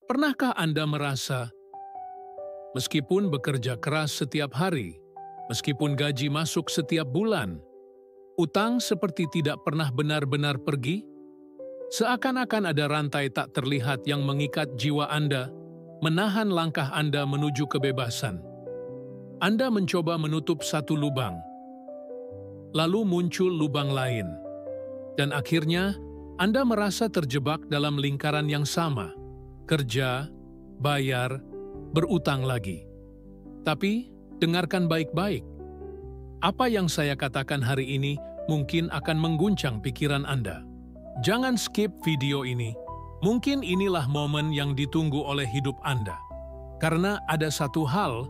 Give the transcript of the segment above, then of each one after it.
Pernahkah Anda merasa, meskipun bekerja keras setiap hari, meskipun gaji masuk setiap bulan, utang seperti tidak pernah benar-benar pergi? Seakan-akan ada rantai tak terlihat yang mengikat jiwa Anda, menahan langkah Anda menuju kebebasan. Anda mencoba menutup satu lubang, lalu muncul lubang lain, dan akhirnya Anda merasa terjebak dalam lingkaran yang sama, kerja, bayar, berutang lagi. Tapi, dengarkan baik-baik. Apa yang saya katakan hari ini mungkin akan mengguncang pikiran Anda. Jangan skip video ini. Mungkin inilah momen yang ditunggu oleh hidup Anda. Karena ada satu hal,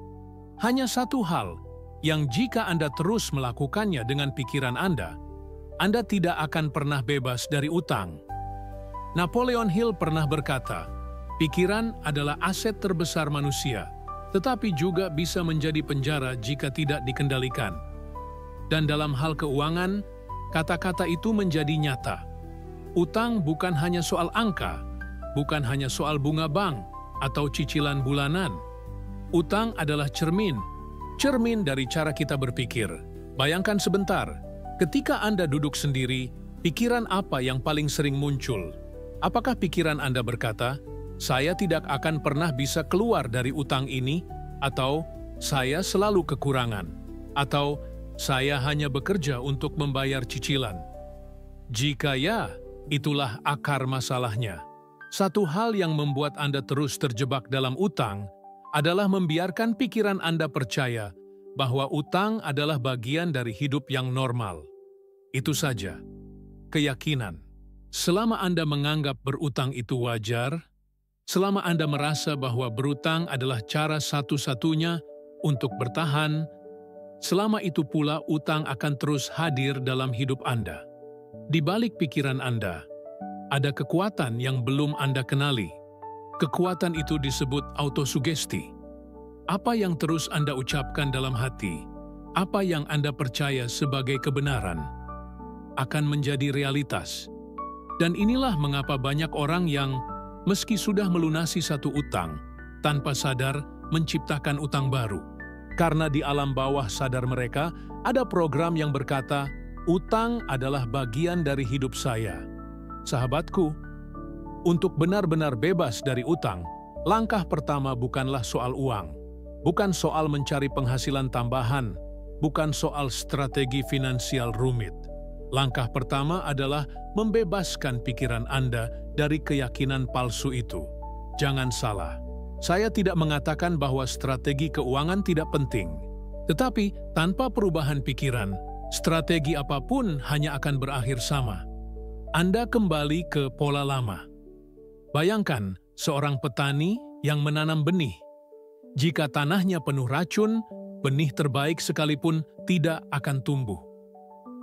hanya satu hal, yang jika Anda terus melakukannya dengan pikiran Anda tidak akan pernah bebas dari utang. Napoleon Hill pernah berkata, pikiran adalah aset terbesar manusia, tetapi juga bisa menjadi penjara jika tidak dikendalikan. Dan dalam hal keuangan, kata-kata itu menjadi nyata. Utang bukan hanya soal angka, bukan hanya soal bunga bank atau cicilan bulanan. Utang adalah cermin dari cara kita berpikir. Bayangkan sebentar, ketika Anda duduk sendiri, pikiran apa yang paling sering muncul? Apakah pikiran Anda berkata, saya tidak akan pernah bisa keluar dari utang ini, atau saya selalu kekurangan, atau saya hanya bekerja untuk membayar cicilan? Jika ya, itulah akar masalahnya. Satu hal yang membuat Anda terus terjebak dalam utang adalah membiarkan pikiran Anda percaya bahwa utang adalah bagian dari hidup yang normal. Itu saja. Keyakinan. Selama Anda menganggap berutang itu wajar, selama Anda merasa bahwa berutang adalah cara satu-satunya untuk bertahan, selama itu pula utang akan terus hadir dalam hidup Anda. Di balik pikiran Anda, ada kekuatan yang belum Anda kenali. Kekuatan itu disebut autosugesti. Apa yang terus Anda ucapkan dalam hati, apa yang Anda percaya sebagai kebenaran, akan menjadi realitas. Dan inilah mengapa banyak orang yang, meski sudah melunasi satu utang, tanpa sadar menciptakan utang baru. Karena di alam bawah sadar mereka, ada program yang berkata, utang adalah bagian dari hidup saya. Sahabatku, untuk benar-benar bebas dari utang, langkah pertama bukanlah soal uang, bukan soal mencari penghasilan tambahan, bukan soal strategi finansial rumit. Langkah pertama adalah membebaskan pikiran Anda dari keyakinan palsu itu. Jangan salah, saya tidak mengatakan bahwa strategi keuangan tidak penting. Tetapi, tanpa perubahan pikiran, strategi apapun hanya akan berakhir sama. Anda kembali ke pola lama. Bayangkan seorang petani yang menanam benih. Jika tanahnya penuh racun, benih terbaik sekalipun tidak akan tumbuh.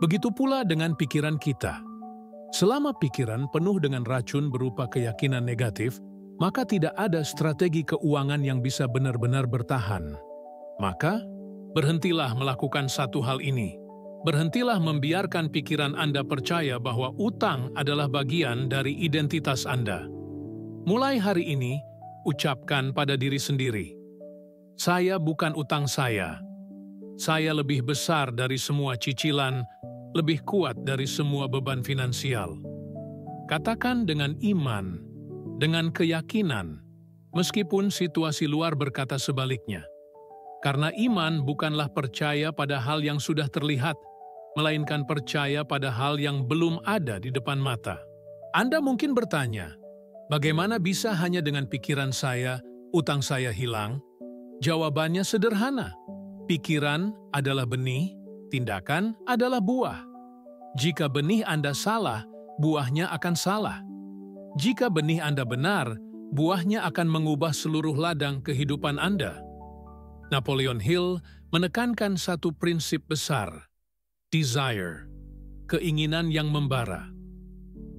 Begitu pula dengan pikiran kita. Selama pikiran penuh dengan racun berupa keyakinan negatif, maka tidak ada strategi keuangan yang bisa benar-benar bertahan. Maka, berhentilah melakukan satu hal ini. Berhentilah membiarkan pikiran Anda percaya bahwa utang adalah bagian dari identitas Anda. Mulai hari ini, ucapkan pada diri sendiri, saya bukan utang saya. Saya lebih besar dari semua cicilan, lebih kuat dari semua beban finansial. Katakan dengan iman, dengan keyakinan, meskipun situasi luar berkata sebaliknya. Karena iman bukanlah percaya pada hal yang sudah terlihat, melainkan percaya pada hal yang belum ada di depan mata. Anda mungkin bertanya, bagaimana bisa hanya dengan pikiran saya, utang saya hilang? Jawabannya sederhana. Pikiran adalah benih, tindakan adalah buah. Jika benih Anda salah, buahnya akan salah. Jika benih Anda benar, buahnya akan mengubah seluruh ladang kehidupan Anda. Napoleon Hill menekankan satu prinsip besar. Desire, keinginan yang membara.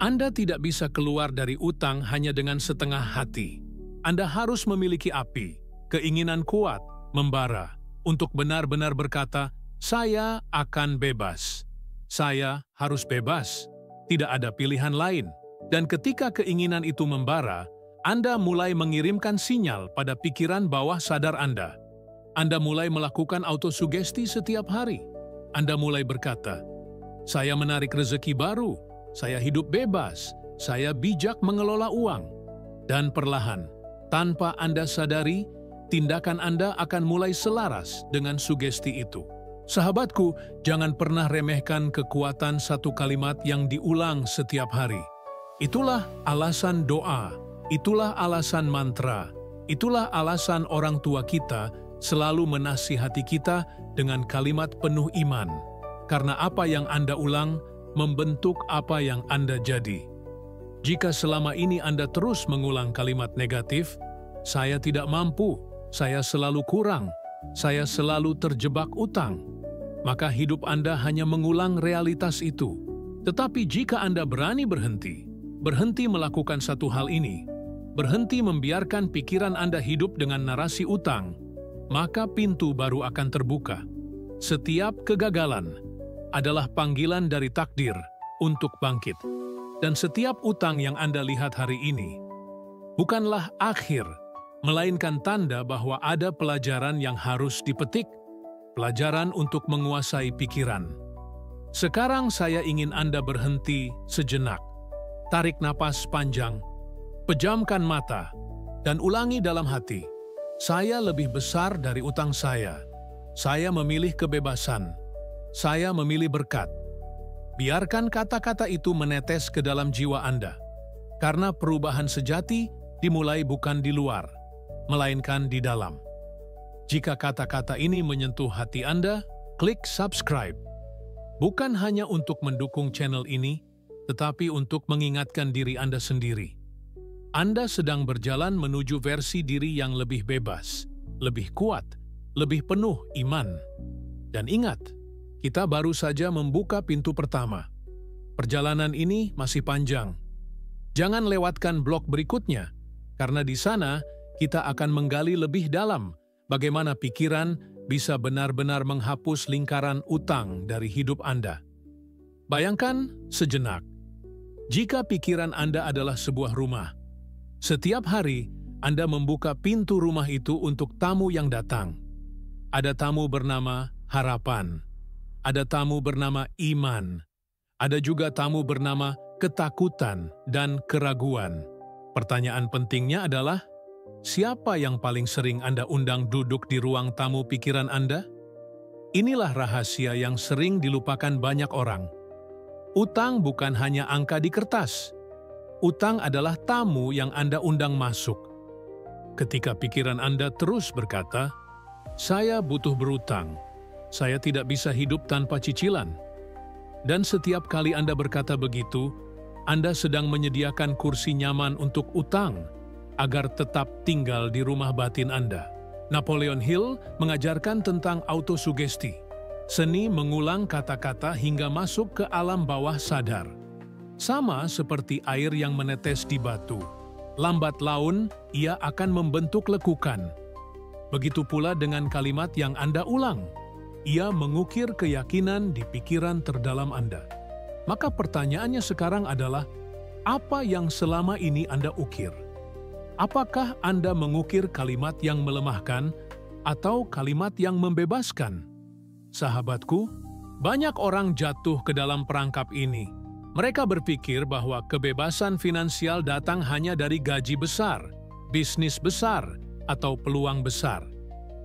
Anda tidak bisa keluar dari utang hanya dengan setengah hati. Anda harus memiliki api, keinginan kuat, membara, untuk benar-benar berkata, saya akan bebas. Saya harus bebas. Tidak ada pilihan lain. Dan ketika keinginan itu membara, Anda mulai mengirimkan sinyal pada pikiran bawah sadar Anda. Anda mulai melakukan autosugesti setiap hari. Anda mulai berkata, "Saya menarik rezeki baru, saya hidup bebas, saya bijak mengelola uang." Dan perlahan, tanpa Anda sadari, tindakan Anda akan mulai selaras dengan sugesti itu. Sahabatku, jangan pernah remehkan kekuatan satu kalimat yang diulang setiap hari. Itulah alasan doa, itulah alasan mantra, itulah alasan orang tua kita selalu menasihati kita dengan kalimat penuh iman. Karena apa yang Anda ulang membentuk apa yang Anda jadi. Jika selama ini Anda terus mengulang kalimat negatif, "Saya tidak mampu, saya selalu kurang, saya selalu terjebak utang," maka hidup Anda hanya mengulang realitas itu. Tetapi jika Anda berani berhenti melakukan satu hal ini, berhenti membiarkan pikiran Anda hidup dengan narasi utang, maka pintu baru akan terbuka. Setiap kegagalan adalah panggilan dari takdir untuk bangkit. Dan setiap utang yang Anda lihat hari ini bukanlah akhir, melainkan tanda bahwa ada pelajaran yang harus dipetik, pelajaran untuk menguasai pikiran. Sekarang saya ingin Anda berhenti sejenak. Tarik napas panjang, pejamkan mata, dan ulangi dalam hati, "Saya lebih besar dari utang saya. Saya memilih kebebasan. Saya memilih berkat." Biarkan kata-kata itu menetes ke dalam jiwa Anda. Karena perubahan sejati dimulai bukan di luar, melainkan di dalam. Jika kata-kata ini menyentuh hati Anda, klik subscribe. Bukan hanya untuk mendukung channel ini, tetapi untuk mengingatkan diri Anda sendiri. Anda sedang berjalan menuju versi diri yang lebih bebas, lebih kuat, lebih penuh iman. Dan ingat, kita baru saja membuka pintu pertama. Perjalanan ini masih panjang. Jangan lewatkan blok berikutnya, karena di sana kita akan menggali lebih dalam bagaimana pikiran bisa benar-benar menghapus lingkaran utang dari hidup Anda. Bayangkan sejenak, jika pikiran Anda adalah sebuah rumah, setiap hari Anda membuka pintu rumah itu untuk tamu yang datang. Ada tamu bernama harapan. Ada tamu bernama iman. Ada juga tamu bernama ketakutan dan keraguan. Pertanyaan pentingnya adalah, siapa yang paling sering Anda undang duduk di ruang tamu pikiran Anda? Inilah rahasia yang sering dilupakan banyak orang. Utang bukan hanya angka di kertas. Utang adalah tamu yang Anda undang masuk. Ketika pikiran Anda terus berkata, "Saya butuh berutang. Saya tidak bisa hidup tanpa cicilan." Dan setiap kali Anda berkata begitu, Anda sedang menyediakan kursi nyaman untuk utang agar tetap tinggal di rumah batin Anda. Napoleon Hill mengajarkan tentang autosugesti, seni mengulang kata-kata hingga masuk ke alam bawah sadar. Sama seperti air yang menetes di batu. Lambat laun, ia akan membentuk lekukan. Begitu pula dengan kalimat yang Anda ulang. Ia mengukir keyakinan di pikiran terdalam Anda. Maka pertanyaannya sekarang adalah, apa yang selama ini Anda ukir? Apakah Anda mengukir kalimat yang melemahkan atau kalimat yang membebaskan? Sahabatku, banyak orang jatuh ke dalam perangkap ini. Mereka berpikir bahwa kebebasan finansial datang hanya dari gaji besar, bisnis besar, atau peluang besar.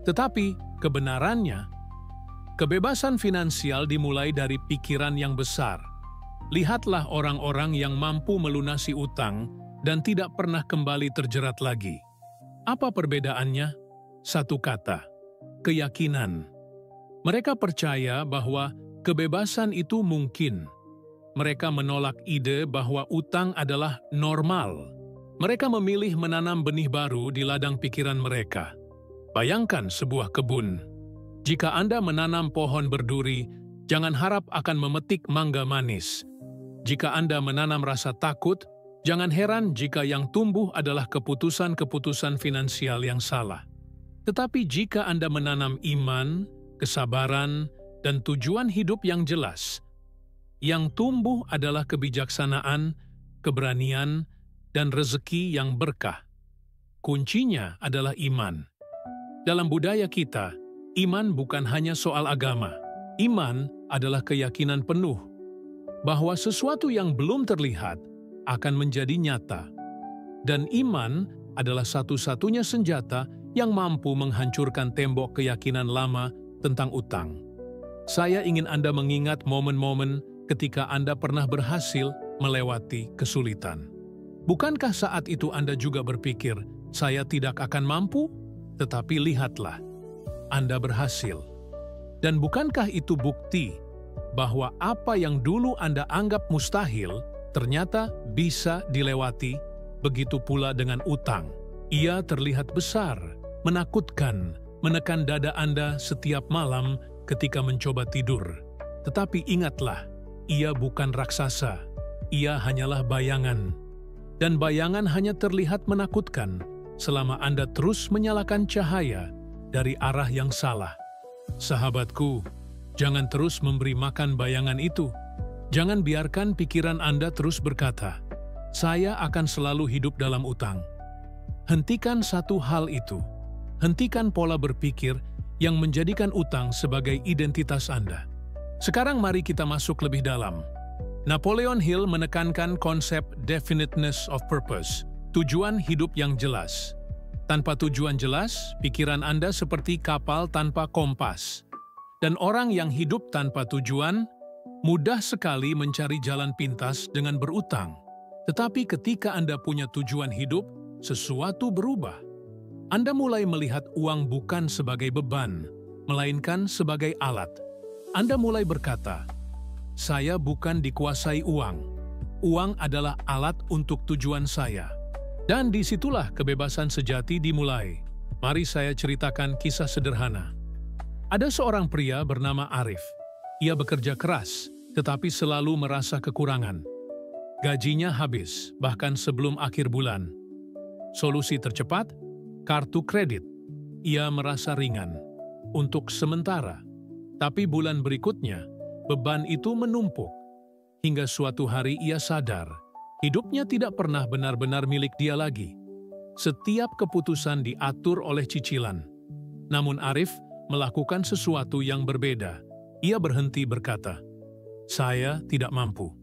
Tetapi kebenarannya, kebebasan finansial dimulai dari pikiran yang besar. Lihatlah orang-orang yang mampu melunasi utang dan tidak pernah kembali terjerat lagi. Apa perbedaannya? Satu kata, keyakinan. Mereka percaya bahwa kebebasan itu mungkin. Mereka menolak ide bahwa utang adalah normal. Mereka memilih menanam benih baru di ladang pikiran mereka. Bayangkan sebuah kebun. Jika Anda menanam pohon berduri, jangan harap akan memetik mangga manis. Jika Anda menanam rasa takut, jangan heran jika yang tumbuh adalah keputusan-keputusan finansial yang salah. Tetapi jika Anda menanam iman, kesabaran, dan tujuan hidup yang jelas, yang tumbuh adalah kebijaksanaan, keberanian, dan rezeki yang berkah. kuncinya adalah iman. Dalam budaya kita, iman bukan hanya soal agama. Iman adalah keyakinan penuh bahwa sesuatu yang belum terlihat akan menjadi nyata. Dan iman adalah satu-satunya senjata yang mampu menghancurkan tembok keyakinan lama tentang utang. Saya ingin Anda mengingat momen-momen ketika Anda pernah berhasil melewati kesulitan. Bukankah saat itu Anda juga berpikir, saya tidak akan mampu? Tetapi lihatlah, Anda berhasil. Dan bukankah itu bukti bahwa apa yang dulu Anda anggap mustahil ternyata bisa dilewati? Begitu pula dengan utang. Ia terlihat besar, menakutkan, menekan dada Anda setiap malam ketika mencoba tidur. Tetapi ingatlah, ia bukan raksasa. Ia hanyalah bayangan. Dan bayangan hanya terlihat menakutkan selama Anda terus menyalakan cahaya dari arah yang salah. Sahabatku, jangan terus memberi makan bayangan itu. Jangan biarkan pikiran Anda terus berkata, saya akan selalu hidup dalam utang. Hentikan satu hal itu. Hentikan pola berpikir yang menjadikan utang sebagai identitas Anda. Sekarang mari kita masuk lebih dalam. Napoleon Hill menekankan konsep definiteness of purpose, tujuan hidup yang jelas. Tanpa tujuan jelas, pikiran Anda seperti kapal tanpa kompas. Dan orang yang hidup tanpa tujuan, mudah sekali mencari jalan pintas dengan berutang. Tetapi ketika Anda punya tujuan hidup, sesuatu berubah. Anda mulai melihat uang bukan sebagai beban, melainkan sebagai alat. Anda mulai berkata, saya bukan dikuasai uang. Uang adalah alat untuk tujuan saya. Dan disitulah kebebasan sejati dimulai. Mari saya ceritakan kisah sederhana. Ada seorang pria bernama Arif. Ia bekerja keras, tetapi selalu merasa kekurangan. Gajinya habis, bahkan sebelum akhir bulan. Solusi tercepat, kartu kredit. Ia merasa ringan, untuk sementara. Tapi bulan berikutnya, beban itu menumpuk. Hingga suatu hari ia sadar, hidupnya tidak pernah benar-benar milik dia lagi. Setiap keputusan diatur oleh cicilan. Namun Arif melakukan sesuatu yang berbeda. Ia berhenti berkata, saya tidak mampu.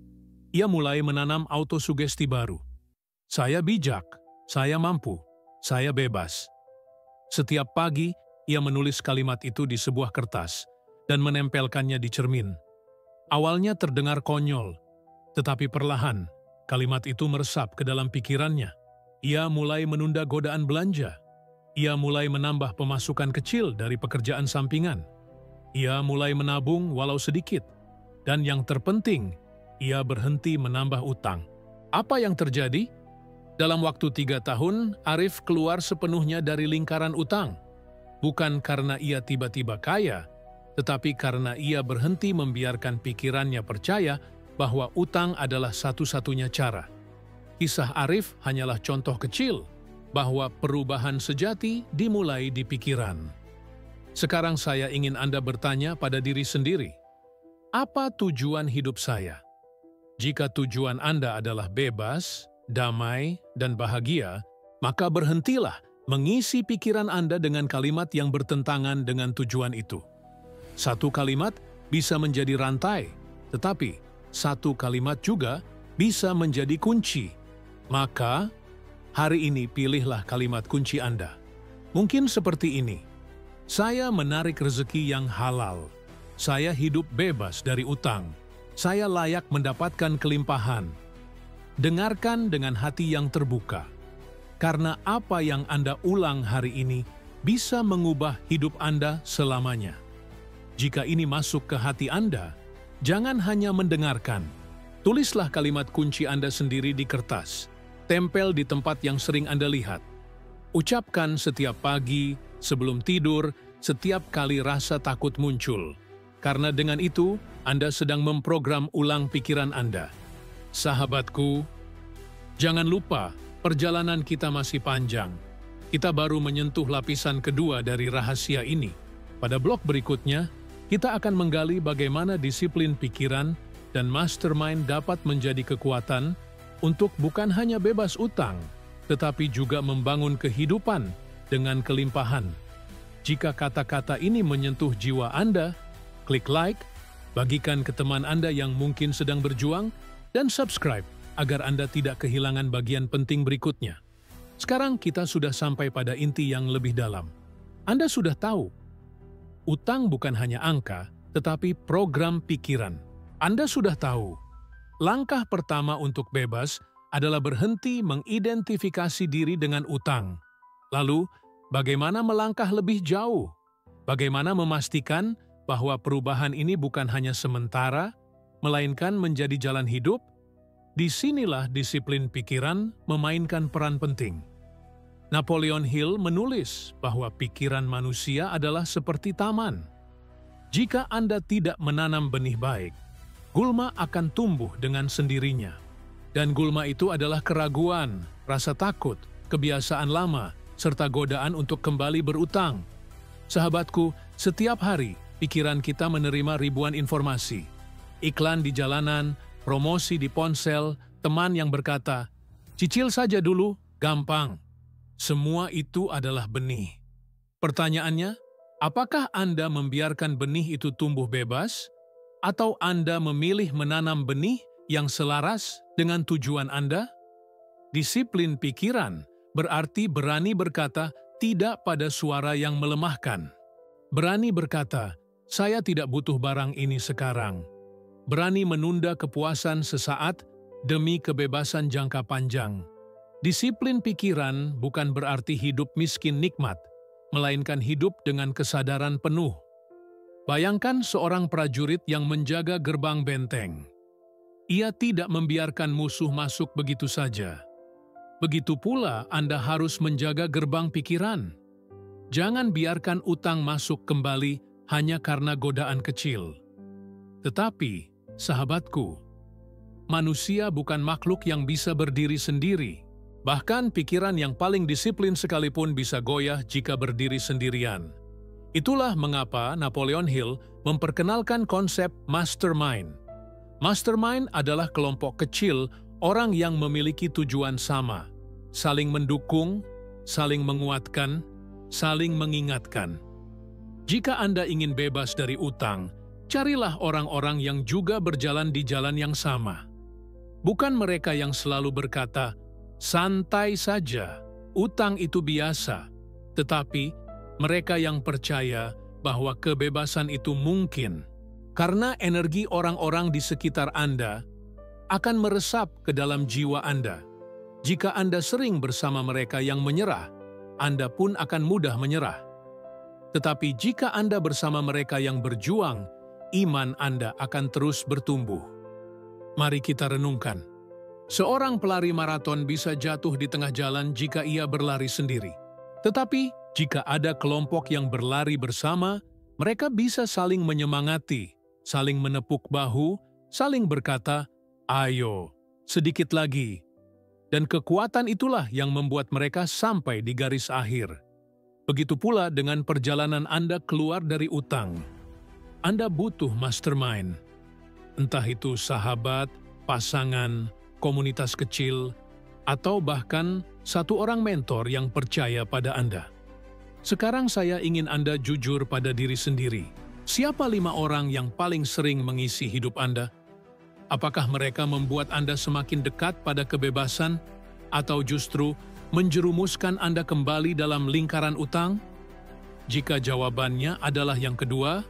Ia mulai menanam autosugesti baru. Saya bijak, saya mampu, saya bebas. Setiap pagi, ia menulis kalimat itu di sebuah kertas dan menempelkannya di cermin. Awalnya terdengar konyol, tetapi perlahan, kalimat itu meresap ke dalam pikirannya. Ia mulai menunda godaan belanja. Ia mulai menambah pemasukan kecil dari pekerjaan sampingan. Ia mulai menabung walau sedikit. Dan yang terpenting, ia berhenti menambah utang. Apa yang terjadi? Dalam waktu 3 tahun, Arif keluar sepenuhnya dari lingkaran utang. Bukan karena ia tiba-tiba kaya, tetapi karena ia berhenti membiarkan pikirannya percaya bahwa utang adalah satu-satunya cara. Kisah Arif hanyalah contoh kecil bahwa perubahan sejati dimulai di pikiran. Sekarang saya ingin Anda bertanya pada diri sendiri, apa tujuan hidup saya? Jika tujuan Anda adalah bebas, damai, dan bahagia, maka berhentilah mengisi pikiran Anda dengan kalimat yang bertentangan dengan tujuan itu. Satu kalimat bisa menjadi rantai, tetapi satu kalimat juga bisa menjadi kunci. Maka, hari ini pilihlah kalimat kunci Anda. Mungkin seperti ini, saya menarik rezeki yang halal. Saya hidup bebas dari utang. Saya layak mendapatkan kelimpahan. Dengarkan dengan hati yang terbuka. Karena apa yang Anda ulang hari ini bisa mengubah hidup Anda selamanya. Jika ini masuk ke hati Anda, jangan hanya mendengarkan. Tulislah kalimat kunci Anda sendiri di kertas. Tempel di tempat yang sering Anda lihat. Ucapkan setiap pagi, sebelum tidur, setiap kali rasa takut muncul. Karena dengan itu, Anda sedang memprogram ulang pikiran Anda. Sahabatku, jangan lupa, perjalanan kita masih panjang. Kita baru menyentuh lapisan kedua dari rahasia ini. Pada blog berikutnya, kita akan menggali bagaimana disiplin pikiran dan mastermind dapat menjadi kekuatan untuk bukan hanya bebas utang, tetapi juga membangun kehidupan dengan kelimpahan. Jika kata-kata ini menyentuh jiwa Anda, klik like, bagikan ke teman Anda yang mungkin sedang berjuang, dan subscribe agar Anda tidak kehilangan bagian penting berikutnya. Sekarang kita sudah sampai pada inti yang lebih dalam. Anda sudah tahu, utang bukan hanya angka, tetapi program pikiran. Anda sudah tahu, langkah pertama untuk bebas adalah berhenti mengidentifikasi diri dengan utang. Lalu, bagaimana melangkah lebih jauh? Bagaimana memastikan bahwa perubahan ini bukan hanya sementara, melainkan menjadi jalan hidup? Disinilah disiplin pikiran memainkan peran penting. Napoleon Hill menulis bahwa pikiran manusia adalah seperti taman. Jika Anda tidak menanam benih baik, gulma akan tumbuh dengan sendirinya. Dan gulma itu adalah keraguan, rasa takut, kebiasaan lama, serta godaan untuk kembali berutang. Sahabatku, setiap hari pikiran kita menerima ribuan informasi. Iklan di jalanan, promosi di ponsel, teman yang berkata, "Cicil saja dulu, gampang." Semua itu adalah benih. Pertanyaannya, apakah Anda membiarkan benih itu tumbuh bebas? Atau Anda memilih menanam benih yang selaras dengan tujuan Anda? Disiplin pikiran berarti berani berkata tidak pada suara yang melemahkan. Berani berkata, "Saya tidak butuh barang ini sekarang." Berani menunda kepuasan sesaat demi kebebasan jangka panjang. Disiplin pikiran bukan berarti hidup miskin nikmat, melainkan hidup dengan kesadaran penuh. Bayangkan seorang prajurit yang menjaga gerbang benteng. Ia tidak membiarkan musuh masuk begitu saja. Begitu pula Anda harus menjaga gerbang pikiran. Jangan biarkan utang masuk kembali hanya karena godaan kecil. Tetapi, sahabatku, manusia bukan makhluk yang bisa berdiri sendiri. Bahkan pikiran yang paling disiplin sekalipun bisa goyah jika berdiri sendirian. Itulah mengapa Napoleon Hill memperkenalkan konsep mastermind. Mastermind adalah kelompok kecil orang yang memiliki tujuan sama, saling mendukung, saling menguatkan, saling mengingatkan. Jika Anda ingin bebas dari utang, carilah orang-orang yang juga berjalan di jalan yang sama. Bukan mereka yang selalu berkata, "Santai saja, utang itu biasa," tetapi mereka yang percaya bahwa kebebasan itu mungkin, karena energi orang-orang di sekitar Anda akan meresap ke dalam jiwa Anda. Jika Anda sering bersama mereka yang menyerah, Anda pun akan mudah menyerah. Tetapi jika Anda bersama mereka yang berjuang, iman Anda akan terus bertumbuh. Mari kita renungkan. Seorang pelari maraton bisa jatuh di tengah jalan jika ia berlari sendiri. Tetapi jika ada kelompok yang berlari bersama, mereka bisa saling menyemangati, saling menepuk bahu, saling berkata, "Ayo, sedikit lagi." Dan kekuatan itulah yang membuat mereka sampai di garis akhir. Begitu pula dengan perjalanan Anda keluar dari utang. Anda butuh mastermind. Entah itu sahabat, pasangan, komunitas kecil, atau bahkan satu orang mentor yang percaya pada Anda. Sekarang saya ingin Anda jujur pada diri sendiri. Siapa 5 orang yang paling sering mengisi hidup Anda? Apakah mereka membuat Anda semakin dekat pada kebebasan, atau justru menjerumuskan Anda kembali dalam lingkaran utang? Jika jawabannya adalah yang kedua,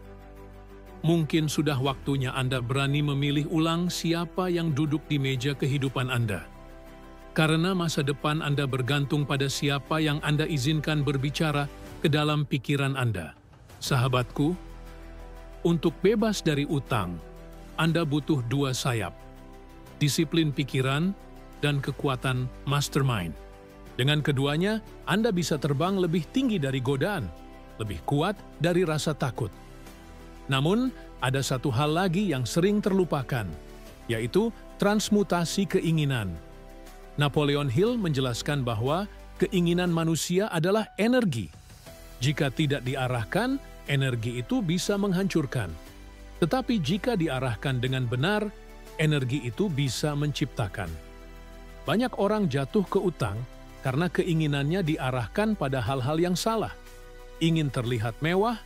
mungkin sudah waktunya Anda berani memilih ulang siapa yang duduk di meja kehidupan Anda. Karena masa depan Anda bergantung pada siapa yang Anda izinkan berbicara ke dalam pikiran Anda. Sahabatku, untuk bebas dari utang, Anda butuh 2 sayap, disiplin pikiran dan kekuatan mastermind. Dengan keduanya, Anda bisa terbang lebih tinggi dari godaan, lebih kuat dari rasa takut. Namun, ada satu hal lagi yang sering terlupakan, yaitu transmutasi keinginan. Napoleon Hill menjelaskan bahwa keinginan manusia adalah energi. Jika tidak diarahkan, energi itu bisa menghancurkan. Tetapi jika diarahkan dengan benar, energi itu bisa menciptakan. Banyak orang jatuh ke utang karena keinginannya diarahkan pada hal-hal yang salah. Ingin terlihat mewah,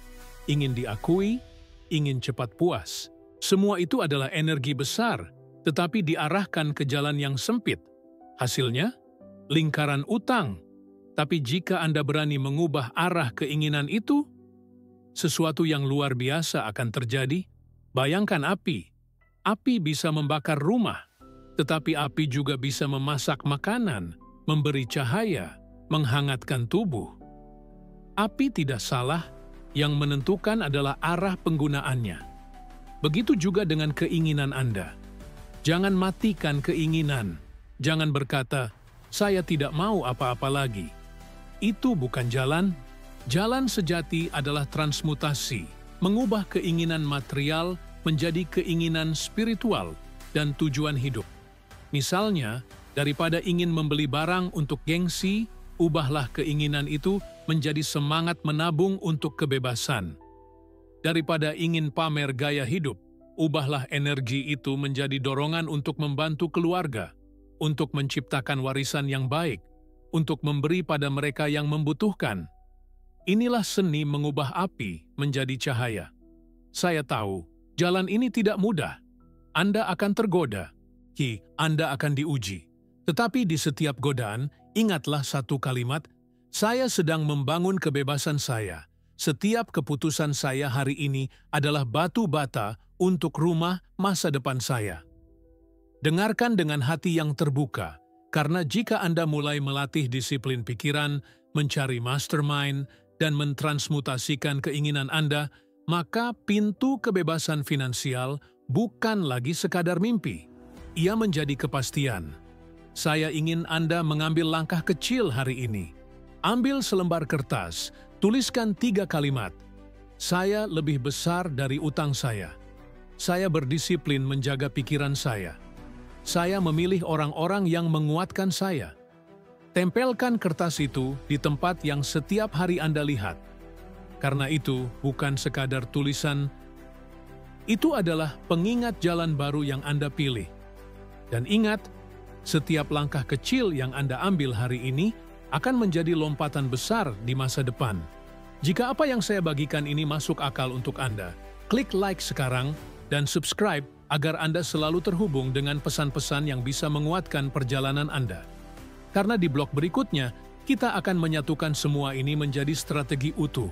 ingin diakui, ingin cepat puas. Semua itu adalah energi besar, tetapi diarahkan ke jalan yang sempit. Hasilnya, lingkaran utang. Tapi jika Anda berani mengubah arah keinginan itu, sesuatu yang luar biasa akan terjadi. Bayangkan api. Api bisa membakar rumah, tetapi api juga bisa memasak makanan, memberi cahaya, menghangatkan tubuh. Api tidak salah, yang menentukan adalah arah penggunaannya. Begitu juga dengan keinginan Anda. Jangan matikan keinginan. Jangan berkata, "Saya tidak mau apa-apa lagi." Itu bukan jalan. Jalan sejati adalah transmutasi, mengubah keinginan material menjadi keinginan spiritual dan tujuan hidup. Misalnya, daripada ingin membeli barang untuk gengsi, ubahlah keinginan itu menjadi semangat menabung untuk kebebasan. Daripada ingin pamer gaya hidup, ubahlah energi itu menjadi dorongan untuk membantu keluarga, untuk menciptakan warisan yang baik, untuk memberi pada mereka yang membutuhkan. Inilah seni mengubah api menjadi cahaya. Saya tahu, jalan ini tidak mudah. Anda akan tergoda. Anda akan diuji. Tetapi di setiap godaan, ingatlah satu kalimat, "Saya sedang membangun kebebasan saya. Setiap keputusan saya hari ini adalah batu bata untuk rumah masa depan saya." Dengarkan dengan hati yang terbuka, karena jika Anda mulai melatih disiplin pikiran, mencari mastermind, dan mentransmutasikan keinginan Anda, maka pintu kebebasan finansial bukan lagi sekadar mimpi. Ia menjadi kepastian. Saya ingin Anda mengambil langkah kecil hari ini. Ambil selembar kertas, tuliskan 3 kalimat. Saya lebih besar dari utang saya. Saya berdisiplin menjaga pikiran saya. Saya memilih orang-orang yang menguatkan saya. Tempelkan kertas itu di tempat yang setiap hari Anda lihat. Karena itu bukan sekadar tulisan, itu adalah pengingat jalan baru yang Anda pilih. Dan ingat, setiap langkah kecil yang Anda ambil hari ini akan menjadi lompatan besar di masa depan. Jika apa yang saya bagikan ini masuk akal untuk Anda, klik like sekarang dan subscribe agar Anda selalu terhubung dengan pesan-pesan yang bisa menguatkan perjalanan Anda. Karena di blog berikutnya, kita akan menyatukan semua ini menjadi strategi utuh.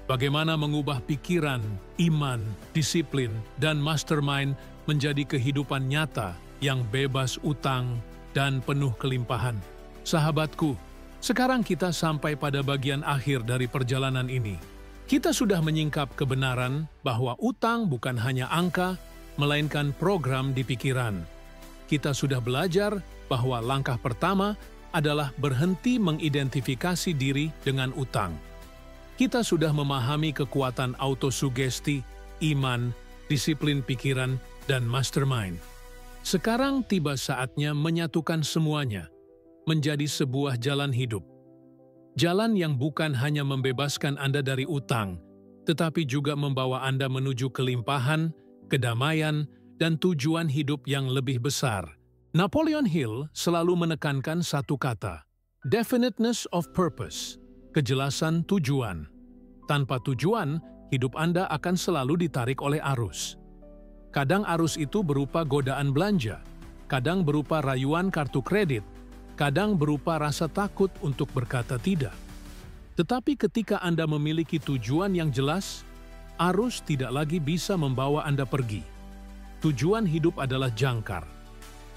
Bagaimana mengubah pikiran, iman, disiplin, dan mastermind menjadi kehidupan nyata yang bebas utang dan penuh kelimpahan. Sahabatku, sekarang kita sampai pada bagian akhir dari perjalanan ini. Kita sudah menyingkap kebenaran bahwa utang bukan hanya angka, melainkan program di pikiran. Kita sudah belajar bahwa langkah pertama adalah berhenti mengidentifikasi diri dengan utang. Kita sudah memahami kekuatan autosugesti, iman, disiplin pikiran, dan mastermind. Sekarang tiba saatnya menyatukan semuanya menjadi sebuah jalan hidup. Jalan yang bukan hanya membebaskan Anda dari utang, tetapi juga membawa Anda menuju kelimpahan, kedamaian, dan tujuan hidup yang lebih besar. Napoleon Hill selalu menekankan satu kata, definiteness of purpose, kejelasan tujuan. Tanpa tujuan, hidup Anda akan selalu ditarik oleh arus. Kadang arus itu berupa godaan belanja, kadang berupa rayuan kartu kredit, kadang berupa rasa takut untuk berkata tidak. Tetapi ketika Anda memiliki tujuan yang jelas, arus tidak lagi bisa membawa Anda pergi. Tujuan hidup adalah jangkar.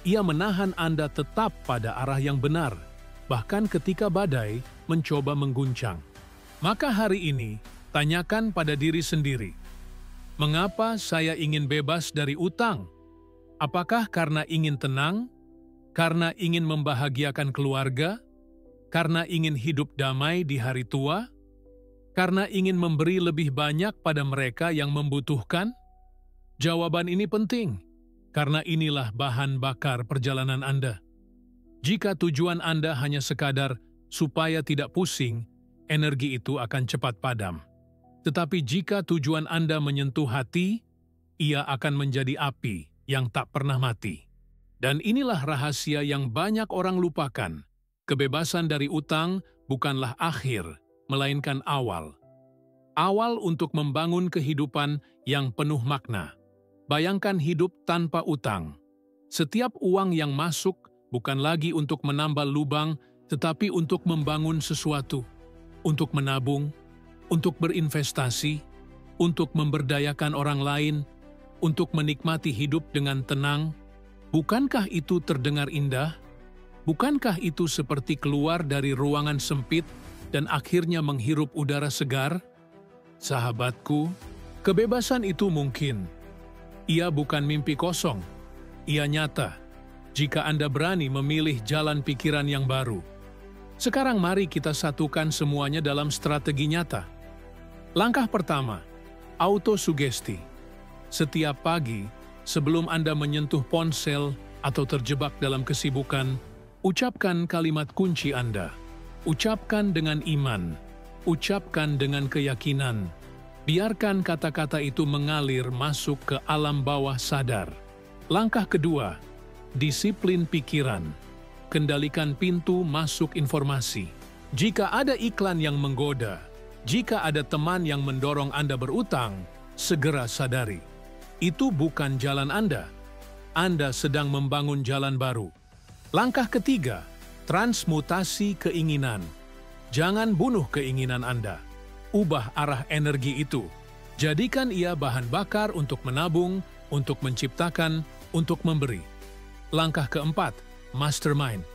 Ia menahan Anda tetap pada arah yang benar, bahkan ketika badai mencoba mengguncang. Maka hari ini, tanyakan pada diri sendiri, mengapa saya ingin bebas dari utang? Apakah karena ingin tenang? Karena ingin membahagiakan keluarga? Karena ingin hidup damai di hari tua? Karena ingin memberi lebih banyak pada mereka yang membutuhkan? Jawaban ini penting, karena inilah bahan bakar perjalanan Anda. Jika tujuan Anda hanya sekadar supaya tidak pusing, energi itu akan cepat padam. Tetapi jika tujuan Anda menyentuh hati, ia akan menjadi api yang tak pernah mati. Dan inilah rahasia yang banyak orang lupakan. Kebebasan dari utang bukanlah akhir, melainkan awal. Awal untuk membangun kehidupan yang penuh makna. Bayangkan hidup tanpa utang. Setiap uang yang masuk bukan lagi untuk menambal lubang, tetapi untuk membangun sesuatu, untuk menabung, untuk berinvestasi, untuk memberdayakan orang lain, untuk menikmati hidup dengan tenang. Bukankah itu terdengar indah? Bukankah itu seperti keluar dari ruangan sempit dan akhirnya menghirup udara segar? Sahabatku, kebebasan itu mungkin. Ia bukan mimpi kosong. Ia nyata, jika Anda berani memilih jalan pikiran yang baru. Sekarang mari kita satukan semuanya dalam strategi nyata. Langkah pertama, autosugesti. Setiap pagi, sebelum Anda menyentuh ponsel atau terjebak dalam kesibukan, ucapkan kalimat kunci Anda. Ucapkan dengan iman. Ucapkan dengan keyakinan. Biarkan kata-kata itu mengalir masuk ke alam bawah sadar. Langkah kedua, disiplin pikiran. Kendalikan pintu masuk informasi. Jika ada iklan yang menggoda, jika ada teman yang mendorong Anda berutang, segera sadari. Itu bukan jalan Anda. Anda sedang membangun jalan baru. Langkah ketiga, transmutasi keinginan. Jangan bunuh keinginan Anda. Ubah arah energi itu. Jadikan ia bahan bakar untuk menabung, untuk menciptakan, untuk memberi. Langkah keempat, mastermind.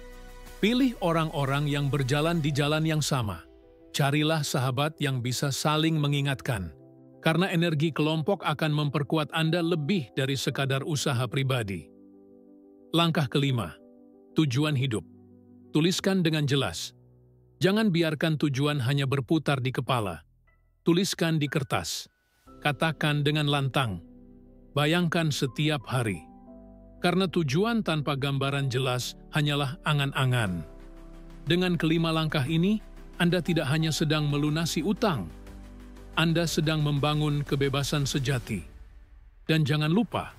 Pilih orang-orang yang berjalan di jalan yang sama. Carilah sahabat yang bisa saling mengingatkan. Karena energi kelompok akan memperkuat Anda lebih dari sekadar usaha pribadi. Langkah kelima, tujuan hidup. Tuliskan dengan jelas. Jangan biarkan tujuan hanya berputar di kepala. Tuliskan di kertas. Katakan dengan lantang. Bayangkan setiap hari. Karena tujuan tanpa gambaran jelas hanyalah angan-angan. Dengan kelima langkah ini, Anda tidak hanya sedang melunasi utang. Anda sedang membangun kebebasan sejati. Dan jangan lupa,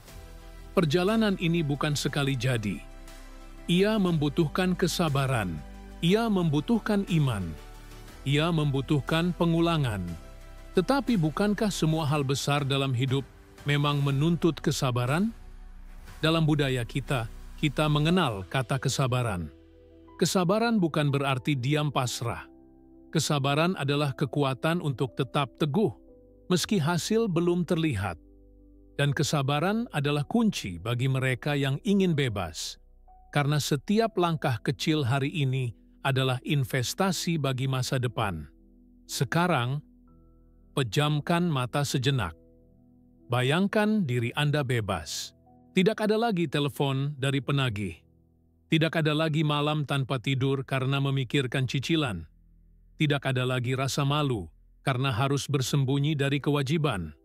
perjalanan ini bukan sekali jadi. Ia membutuhkan kesabaran. Ia membutuhkan iman. Ia membutuhkan pengulangan. Tetapi bukankah semua hal besar dalam hidup memang menuntut kesabaran? Dalam budaya kita mengenal kata kesabaran. Kesabaran bukan berarti diam pasrah. Kesabaran adalah kekuatan untuk tetap teguh, meski hasil belum terlihat. Dan kesabaran adalah kunci bagi mereka yang ingin bebas. Karena setiap langkah kecil hari ini adalah investasi bagi masa depan. Sekarang, pejamkan mata sejenak. Bayangkan diri Anda bebas. Tidak ada lagi telepon dari penagih. Tidak ada lagi malam tanpa tidur karena memikirkan cicilan. Tidak ada lagi rasa malu karena harus bersembunyi dari kewajiban.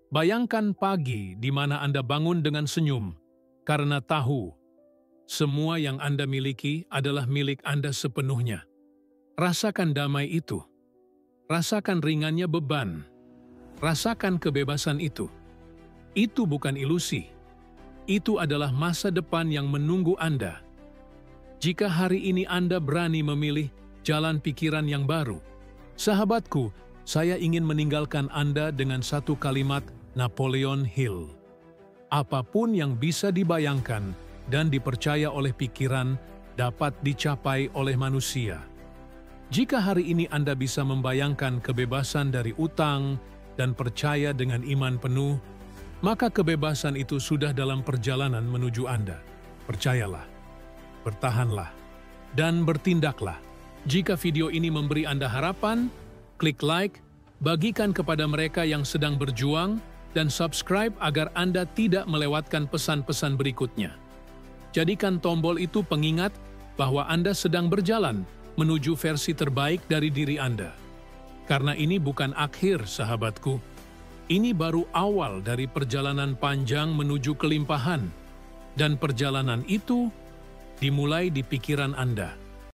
Bayangkan pagi di mana Anda bangun dengan senyum karena tahu semua yang Anda miliki adalah milik Anda sepenuhnya. Rasakan damai itu. Rasakan ringannya beban. Rasakan kebebasan itu. Itu bukan ilusi. Itu adalah masa depan yang menunggu Anda. Jika hari ini Anda berani memilih jalan pikiran yang baru, sahabatku, saya ingin meninggalkan Anda dengan satu kalimat Napoleon Hill. Apapun yang bisa dibayangkan dan dipercaya oleh pikiran dapat dicapai oleh manusia. Jika hari ini Anda bisa membayangkan kebebasan dari utang dan percaya dengan iman penuh, maka kebebasan itu sudah dalam perjalanan menuju Anda. Percayalah, bertahanlah, dan bertindaklah. Jika video ini memberi Anda harapan, klik like, bagikan kepada mereka yang sedang berjuang, dan subscribe agar Anda tidak melewatkan pesan-pesan berikutnya. Jadikan tombol itu pengingat bahwa Anda sedang berjalan menuju versi terbaik dari diri Anda. Karena ini bukan akhir, sahabatku. Ini baru awal dari perjalanan panjang menuju kelimpahan. Dan perjalanan itu dimulai di pikiran Anda.